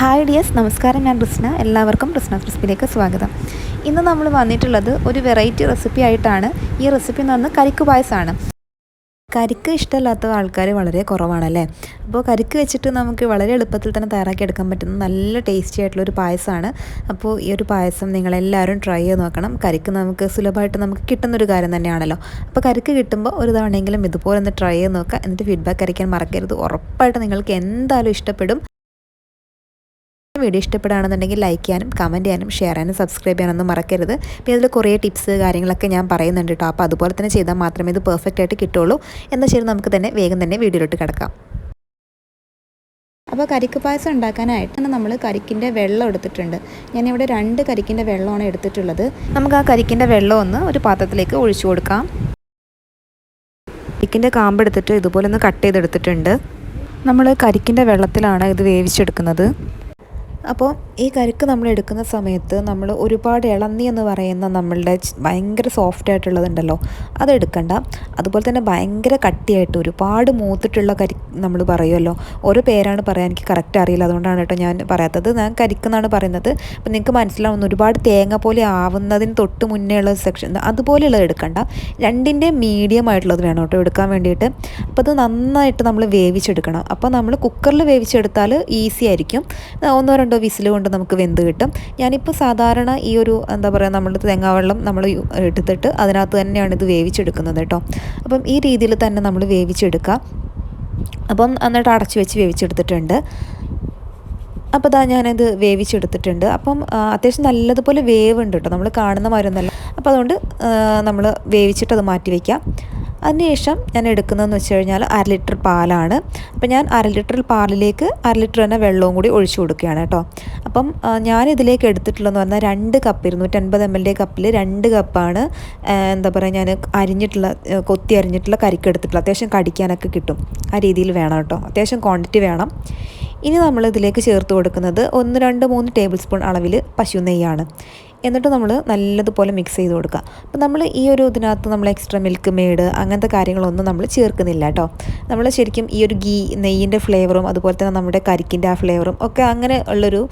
Hi dears, നമസ്കാരം. ഞാൻ റിസ്ന. എല്ലാവർക്കും റിസ്ന ക്രിസ്പിയിലേക്ക് സ്വാഗതം. ഇന്ന് നമ്മൾ വന്നിട്ടുള്ളത് ഒരു വെറൈറ്റി റെസിപ്പി ആയിട്ടാണ്. ഈ റെസിപ്പി എന്ന് പറഞ്ഞാൽ കരിക്ക് പായസമാണ്. കരിക്ക് ഇഷ്ടമില്ലാത്ത ആൾക്കാർ വളരെ കുറവാണല്ലേ. അപ്പോൾ കരിക്ക് വെച്ചിട്ട് നമുക്ക് വളരെ എളുപ്പത്തിൽ തന്നെ തയ്യാറാക്കി എടുക്കാൻ പറ്റുന്ന നല്ല ടേസ്റ്റി ആയിട്ടുള്ളൊരു പായസമാണ്. അപ്പോൾ ഈ ഒരു പായസം നിങ്ങളെല്ലാവരും ട്രൈ ചെയ്ത് നോക്കണം. കരിക്ക് നമുക്ക് സുലഭമായിട്ട് നമുക്ക് കിട്ടുന്നൊരു കാര്യം തന്നെയാണല്ലോ. അപ്പോൾ കരിക്ക് കിട്ടുമ്പോൾ ഒരു തവണയെങ്കിലും ഇതുപോലെ ഒന്ന് ട്രൈ ചെയ്ത് നോക്കുക. എന്നിട്ട് ഫീഡ്ബാക്ക് അറിയിക്കാൻ മറക്കരുത്. ഉറപ്പായിട്ട് നിങ്ങൾക്ക് എന്തായാലും ഇഷ്ടപ്പെടും. വീഡിയോ ഇഷ്ടപ്പെടുകയാണെന്നുണ്ടെങ്കിൽ ലൈക്ക് ചെയ്യാനും കമൻറ്റ് ചെയ്യാനും ഷെയർ ചെയ്യാനും സബ്സ്ക്രൈബ് ചെയ്യാനൊന്നും മറക്കരുത്. അപ്പോൾ ഇതിൽ കുറേ ടിപ്സ് കാര്യങ്ങളൊക്കെ ഞാൻ പറയുന്നുണ്ട് കേട്ടോ. അപ്പോൾ അതുപോലെ തന്നെ ചെയ്താൽ മാത്രമേ ഇത് പെർഫെക്റ്റ് ആയിട്ട് കിട്ടുള്ളൂ. എന്നാൽ ശരി, നമുക്ക് തന്നെ വേഗം തന്നെ വീഡിയോയിലോട്ട് കിടക്കാം. അപ്പോൾ കരിക്ക് പായസം ഉണ്ടാക്കാനായിട്ട് നമ്മൾ കരിക്കിൻ്റെ വെള്ളം എടുത്തിട്ടുണ്ട്. ഞാനിവിടെ 2 കരിക്കിൻ്റെ വെള്ളമാണ് എടുത്തിട്ടുള്ളത്. നമുക്ക് ആ കരിക്കിൻ്റെ വെള്ളം ഒന്ന് ഒരു പാത്രത്തിലേക്ക് ഒഴിച്ചു കൊടുക്കാം. കരിക്കിൻ്റെ കാമ്പ് എടുത്തിട്ട് ഇതുപോലെ ഒന്ന് കട്ട് ചെയ്തെടുത്തിട്ടുണ്ട്. നമ്മൾ കരിക്കിൻ്റെ വെള്ളത്തിലാണ് ഇത് വേവിച്ചെടുക്കുന്നത്. അപ്പോൾ ഈ കരിക്ക് നമ്മൾ എടുക്കുന്ന സമയത്ത് നമ്മൾ ഒരുപാട് ഇളന്നി എന്ന് പറയുന്ന നമ്മളുടെ ഭയങ്കര സോഫ്റ്റ് ആയിട്ടുള്ളതുണ്ടല്ലോ, അതെടുക്കണ്ട. അതുപോലെ തന്നെ ഭയങ്കര കട്ടിയായിട്ട് ഒരുപാട് മൂത്തിട്ടുള്ള നമ്മൾ പറയുമല്ലോ, ഓരോ പേരാണ് പറയാൻ എനിക്ക് കറക്റ്റ് അറിയില്ല, അതുകൊണ്ടാണ് കേട്ടോ ഞാൻ പറയാത്തത്. ഞാൻ കരിക്കെന്നാണ് പറയുന്നത്. അപ്പോൾ നിങ്ങൾക്ക് മനസ്സിലാവുന്ന ഒരുപാട് തേങ്ങ പോലെ ആവുന്നതിന് തൊട്ട് മുന്നേ ഉള്ള സെക്ഷൻ അതുപോലെയുള്ളത് എടുക്കണ്ട. 2ൻ്റെ മീഡിയം ആയിട്ടുള്ളത് വേണം കേട്ടോ എടുക്കാൻ വേണ്ടിയിട്ട്. അപ്പോൾ അത് നന്നായിട്ട് നമ്മൾ വേവിച്ചെടുക്കണം. അപ്പോൾ നമ്മൾ കുക്കറിൽ വേവിച്ചെടുത്താൽ ഈസി ആയിരിക്കും. 1-2 വിസിൽ കൊണ്ട് നമുക്ക് വെന്ത് കിട്ടും. ഞാനിപ്പോൾ സാധാരണ ഈ ഒരു എന്താ പറയുക, നമ്മൾ തേങ്ങാവെള്ളം നമ്മൾ എടുത്തിട്ട് അതിനകത്ത് തന്നെയാണ് ഇത് വേവിച്ചെടുക്കുന്നത് കേട്ടോ. അപ്പം ഈ രീതിയിൽ തന്നെ നമ്മൾ വേവിച്ചെടുക്കുക. അപ്പം എന്നിട്ട് അടച്ചു വെച്ച് വേവിച്ചെടുത്തിട്ടുണ്ട്. അപ്പോൾ ഇതാ ഞാനിത് വേവിച്ചെടുത്തിട്ടുണ്ട്. അപ്പം അത്യാവശ്യം നല്ലതുപോലെ വേവുണ്ട് കേട്ടോ, നമ്മൾ കാണുന്ന മാതിരിയൊന്നുമല്ല. അപ്പോൾ അതുകൊണ്ട് നമ്മൾ വേവിച്ചിട്ട് അത് മാറ്റി വയ്ക്കാം. അതിനുശേഷം ഞാൻ എടുക്കുന്നതെന്ന് വെച്ച് കഴിഞ്ഞാൽ 1/2 ലിറ്റർ പാലാണ്. അപ്പം ഞാൻ 1/2 ലിറ്റർ പാലിലേക്ക് 1/2 ലിറ്റർ തന്നെ വെള്ളവും കൂടി ഒഴിച്ചു കൊടുക്കുകയാണ് കേട്ടോ. അപ്പം ഞാനിതിലേക്ക് എടുത്തിട്ടുള്ളതെന്ന് പറഞ്ഞാൽ 2 കപ്പ് 250 ml കപ്പിൽ 2 കപ്പാണ് എന്താ പറയുക, ഞാൻ കൊത്തി അരിഞ്ഞിട്ടുള്ള കരിക്ക് എടുത്തിട്ടുള്ള. അത്യാവശ്യം കടിക്കാനൊക്കെ കിട്ടും. ആ രീതിയിൽ വേണം കേട്ടോ, അത്യാവശ്യം ക്വാണ്ടിറ്റി വേണം. ഇനി നമ്മൾ ഇതിലേക്ക് ചേർത്ത് കൊടുക്കുന്നത് 1, 2, 3 ടേബിൾ സ്പൂൺ അളവിൽ പശു നെയ്യാണ്. എന്നിട്ട് നമ്മൾ നല്ലതുപോലെ മിക്സ് ചെയ്ത് കൊടുക്കുക. അപ്പോൾ നമ്മൾ ഈ ഒരു ഇതിനകത്ത് നമ്മൾ എക്സ്ട്രാ മിൽക്ക് മെയ്ഡ് അങ്ങനത്തെ കാര്യങ്ങളൊന്നും നമ്മൾ ചേർക്കുന്നില്ല കേട്ടോ. നമ്മൾ ശരിക്കും ഈ ഒരു നെയ്യിൻ്റെ ഫ്ലേവറും അതുപോലെ തന്നെ നമ്മുടെ കരിക്കിൻ്റെ ആ ഫ്ലേവറും ഒക്കെ അങ്ങനെ ഉള്ളൊരു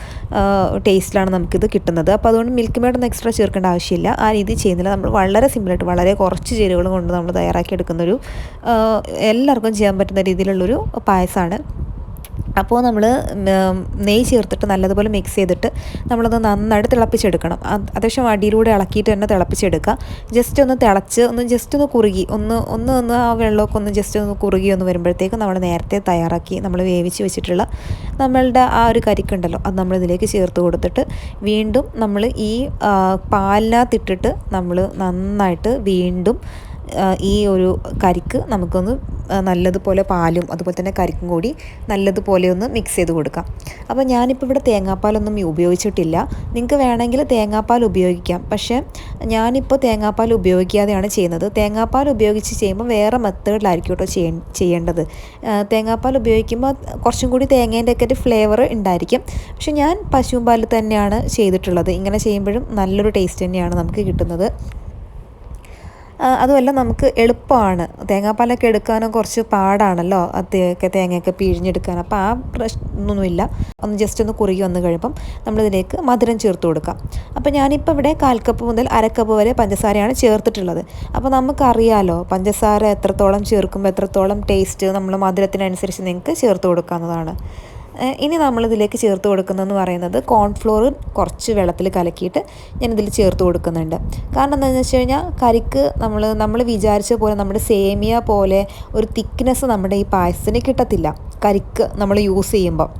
ടേസ്റ്റിലാണ് നമുക്കിത് കിട്ടുന്നത്. അപ്പോൾ അതുകൊണ്ട് മിൽക്ക് മെയ്ഡൊന്നും എക്സ്ട്രാ ചേർക്കേണ്ട ആവശ്യമില്ല. ആ രീതി ചെയ്യുന്നില്ല. നമ്മൾ വളരെ സിമ്പിളായിട്ട് വളരെ കുറച്ച് ചേരുവകൾ കൊണ്ട് നമ്മൾ തയ്യാറാക്കി എടുക്കുന്നൊരു എല്ലാവർക്കും ചെയ്യാൻ പറ്റുന്ന രീതിയിലുള്ളൊരു പായസമാണ്. അപ്പോൾ നമ്മൾ നെയ്യ് ചേർത്തിട്ട് നല്ലതുപോലെ മിക്സ് ചെയ്തിട്ട് നമ്മളത് നന്നായിട്ട് തിളപ്പിച്ചെടുക്കണം. അത്യാവശ്യം അടിയിലൂടെ ഇളക്കിയിട്ട് തന്നെ തിളപ്പിച്ചെടുക്കുക. ജസ്റ്റ് ഒന്ന് തിളച്ച് ജസ്റ്റ് ഒന്ന് കുറുകി ഒന്ന് ആ വെള്ളമൊക്കെ ഒന്ന് ജസ്റ്റ് ഒന്ന് കുറുകി ഒന്ന് വരുമ്പോഴത്തേക്ക് നമ്മൾ നേരത്തെ തയ്യാറാക്കി നമ്മൾ വേവിച്ച് വെച്ചിട്ടുള്ള നമ്മളുടെ ആ ഒരു കരിക്കുണ്ടല്ലോ, അത് നമ്മളിതിലേക്ക് ചേർത്ത് കൊടുത്തിട്ട് വീണ്ടും നമ്മൾ ഈ പാലിനകത്തിട്ടിട്ട് നമ്മൾ നന്നായിട്ട് വീണ്ടും ഈ ഒരു കരിക്ക് നമുക്കൊന്ന് നല്ലതുപോലെ പാലും അതുപോലെ തന്നെ കരിക്കും കൂടി നല്ലതുപോലെ ഒന്ന് മിക്സ് ചെയ്ത് കൊടുക്കാം. അപ്പോൾ ഞാനിപ്പോൾ ഇവിടെ തേങ്ങാപ്പാലൊന്നും ഉപയോഗിച്ചിട്ടില്ല. നിങ്ങൾക്ക് വേണമെങ്കിൽ തേങ്ങാപ്പാൽ ഉപയോഗിക്കാം. പക്ഷേ ഞാനിപ്പോൾ തേങ്ങാപ്പാൽ ഉപയോഗിക്കാതെയാണ് ചെയ്യുന്നത്. തേങ്ങാപ്പാൽ ഉപയോഗിച്ച് ചെയ്യുമ്പോൾ വേറെ മെത്തേഡിലായിരിക്കും കേട്ടോ ചെയ്യേണ്ടത്. തേങ്ങാപ്പാൽ ഉപയോഗിക്കുമ്പോൾ കുറച്ചും കൂടി തേങ്ങേൻ്റെ ഒക്കെ ഒരു ഫ്ലേവർ ഉണ്ടായിരിക്കും. പക്ഷേ ഞാൻ പശുവും പാലിൽ തന്നെയാണ് ചെയ്തിട്ടുള്ളത്. ഇങ്ങനെ ചെയ്യുമ്പോഴും നല്ലൊരു ടേസ്റ്റ് തന്നെയാണ് നമുക്ക് കിട്ടുന്നത്. അതുമല്ല നമുക്ക് എളുപ്പമാണ്. തേങ്ങാപ്പാലൊക്കെ എടുക്കാനും കുറച്ച് പാടാണല്ലോ, തേങ്ങയൊക്കെ പിഴിഞ്ഞെടുക്കാൻ. അപ്പോൾ ആ പ്രശ്നമൊന്നുമില്ല. ഒന്ന് ജസ്റ്റ് ഒന്ന് കുറുകി വന്ന് കഴിയുമ്പം നമ്മളിതിലേക്ക് മധുരം ചേർത്ത് കൊടുക്കാം. അപ്പോൾ ഞാനിപ്പോൾ ഇവിടെ 1/4 കപ്പ് മുതൽ 1/2 കപ്പ് വരെ പഞ്ചസാരയാണ് ചേർത്തിട്ടുള്ളത്. അപ്പോൾ നമുക്കറിയാലോ പഞ്ചസാര എത്രത്തോളം ചേർക്കുമ്പോൾ എത്രത്തോളം ടേസ്റ്റ് നമ്മൾ മധുരത്തിനനുസരിച്ച് നിങ്ങൾക്ക് ചേർത്ത് കൊടുക്കാവുന്നതാണ്. ഇനി നമ്മളിതിലേക്ക് ചേർത്ത് കൊടുക്കുന്നതെന്ന് പറയുന്നത് കോൺഫ്ലോർ കുറച്ച് വെള്ളത്തിൽ കലക്കിയിട്ട് ഞാനിതിൽ ചേർത്ത് കൊടുക്കുന്നുണ്ട്. കാരണം എന്താണെന്ന് വെച്ച് കഴിഞ്ഞാൽ കരിക്ക് നമ്മൾ വിചാരിച്ച പോലെ നമ്മുടെ സേമിയ പോലെ ഒരു തിക്നെസ് നമ്മുടെ ഈ പായസത്തിന് കിട്ടത്തില്ല കരിക്ക് നമ്മൾ യൂസ് ചെയ്യുമ്പോൾ.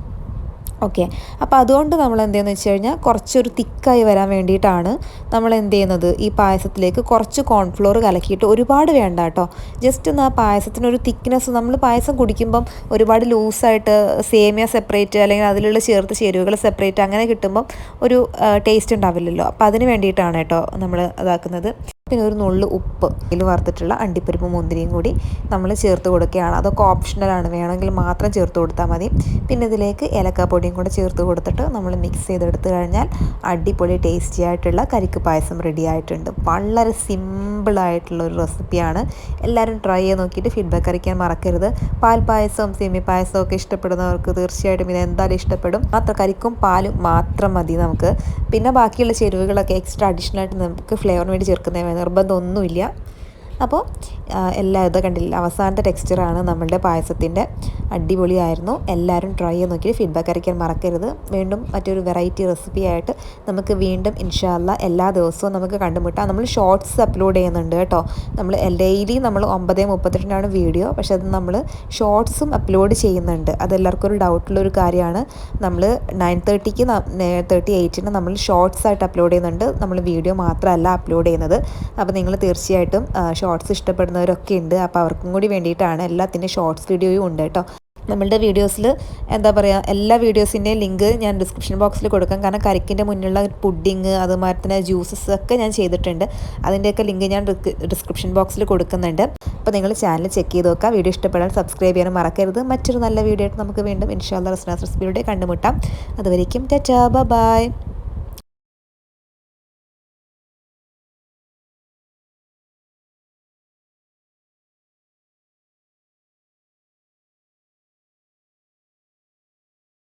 ഓക്കെ, അപ്പോൾ അതുകൊണ്ട് നമ്മൾ എന്തെന്ന് വെച്ച് കഴിഞ്ഞാൽ കുറച്ചൊരു തിക്കായി വരാൻ വേണ്ടിയിട്ടാണ് നമ്മൾ എന്ത് ചെയ്യുന്നത്, ഈ പായസത്തിലേക്ക് കുറച്ച് കോൺഫ്ലോർ കലക്കിയിട്ട്, ഒരുപാട് വേണ്ട കേട്ടോ, ജസ്റ്റ് ഒന്ന് ആ പായസത്തിനൊരു തിക്നെസ്. നമ്മൾ പായസം കുടിക്കുമ്പം ഒരുപാട് ലൂസായിട്ട് സേമിയ സെപ്പറേറ്റ് അല്ലെങ്കിൽ അതിലുള്ള ചേരുവകൾ സെപ്പറേറ്റ് അങ്ങനെ കിട്ടുമ്പം ഒരു ടേസ്റ്റ് ഉണ്ടാവില്ലല്ലോ. അപ്പോൾ അതിന് വേണ്ടിയിട്ടാണ് കേട്ടോ നമ്മൾ അതാക്കുന്നത്. പിന്നെ ഒരു നുള്ളു ഉപ്പ് ഇതിൽ വറുത്തിട്ടുള്ള അണ്ടിപ്പരിപ്പ് മുന്തിരിയും കൂടി നമ്മൾ ചേർത്ത് കൊടുക്കുകയാണ്. അതൊക്കെ ഓപ്ഷണലാണ്, വേണമെങ്കിൽ മാത്രം ചേർത്ത് കൊടുത്താൽ മതി. പിന്നെ ഇതിലേക്ക് ഏലക്കാപ്പൊടിയും കൂടെ ചേർത്ത് കൊടുത്തിട്ട് നമ്മൾ മിക്സ് ചെയ്തെടുത്ത് കഴിഞ്ഞാൽ അടിപൊളി ടേസ്റ്റി ആയിട്ടുള്ള കരിക്ക് പായസം റെഡി ആയിട്ടുണ്ട്. വളരെ സിമ്പിളായിട്ടുള്ളൊരു റെസിപ്പിയാണ്. എല്ലാവരും ട്രൈ ചെയ്ത് നോക്കിയിട്ട് ഫീഡ്ബാക്ക് അറിയിക്കാൻ മറക്കരുത്. പാൽ പായസവും സേമിയ പായസവും ഒക്കെ ഇഷ്ടപ്പെടുന്നവർക്ക് തീർച്ചയായിട്ടും ഇത് എന്തായാലും ഇഷ്ടപ്പെടും. മാത്രം കരിക്കും പാലും മാത്രം മതി നമുക്ക്. പിന്നെ ബാക്കിയുള്ള ചേരുവകളൊക്കെ എക്സ്ട്രാ അഡീഷണൽ ആയിട്ട് നമുക്ക് ഫ്ലേവറിന് വേണ്ടി ചേർക്കുന്ന നിർബന്ധമൊന്നുമില്ല. അപ്പോൾ എല്ലാ ഇത് കണ്ടില്ല, അവസാനത്തെ ടെക്സ്ചറാണ് നമ്മളുടെ പായസത്തിൻ്റെ. അടിപൊളിയായിരുന്നു. എല്ലാവരും ട്രൈ ചെയ്ത് നോക്കി ഫീഡ്ബാക്ക് അറിയിക്കാൻ മറക്കരുത്. വീണ്ടും മറ്റൊരു വെറൈറ്റി റെസിപ്പി ആയിട്ട് നമുക്ക് വീണ്ടും ഇൻഷാ അല്ലാ എല്ലാ ദിവസവും നമുക്ക് കണ്ടുമുട്ടാം. നമ്മൾ ഷോർട്സ് അപ്ലോഡ് ചെയ്യുന്നുണ്ട് കേട്ടോ. നമ്മൾ ഡെയിലി നമ്മൾ 9:38 വീഡിയോ, പക്ഷെ അത് നമ്മൾ ഷോർട്സും അപ്ലോഡ് ചെയ്യുന്നുണ്ട്. അതെല്ലാവർക്കും ഒരു ഡൗട്ടുള്ളൊരു കാര്യമാണ്. നമ്മൾ 9:30-ക്ക് 38-ന് നമ്മൾ ഷോർട്സ് ആയിട്ട് അപ്ലോഡ് ചെയ്യുന്നുണ്ട്. നമ്മൾ വീഡിയോ മാത്രമല്ല അപ്ലോഡ് ചെയ്യുന്നത്. അപ്പോൾ നിങ്ങൾ തീർച്ചയായിട്ടും ഷോർട്സ് ഇഷ്ടപ്പെടുന്നവരൊക്കെ ഉണ്ട്. അപ്പോൾ അവർക്കും കൂടി വേണ്ടിയിട്ടാണ്. എല്ലാത്തിൻ്റെ ഷോർട്സ് വീഡിയോയും ഉണ്ട് കേട്ടോ. നമ്മളുടെ വീഡിയോസിൽ എന്താ പറയുക, എല്ലാ വീഡിയോസിൻ്റെയും ലിങ്ക് ഞാൻ ഡിസ്ക്രിപ്ഷൻ ബോക്സിൽ കൊടുക്കാം. കാരണം കരിക്കിൻ്റെ മുന്നിലുള്ള പുഡിങ് അതുമാതിരി തന്നെ ജ്യൂസസ് ഒക്കെ ഞാൻ ചെയ്തിട്ടുണ്ട്. അതിൻ്റെയൊക്കെ ലിങ്ക് ഞാൻ ഡിസ്ക്രിപ്ഷൻ ബോക്സിൽ കൊടുക്കുന്നുണ്ട്. അപ്പോൾ നിങ്ങൾ ചാനൽ ചെക്ക് ചെയ്ത് നോക്കുക. വീഡിയോ ഇഷ്ടപ്പെടാൻ സബ്സ്ക്രൈബ് ചെയ്യാനും മറക്കരുത്. മറ്റൊരു നല്ല വീഡിയോ ആയിട്ട് നമുക്ക് വീണ്ടും ഇൻഷാ അല്ലാഹ് റസ്നാസ് റെസിപ്പിയിലൂടെ കണ്ടുമുട്ടാം. അതുവരേക്കും ടാറ്റാ ബൈ.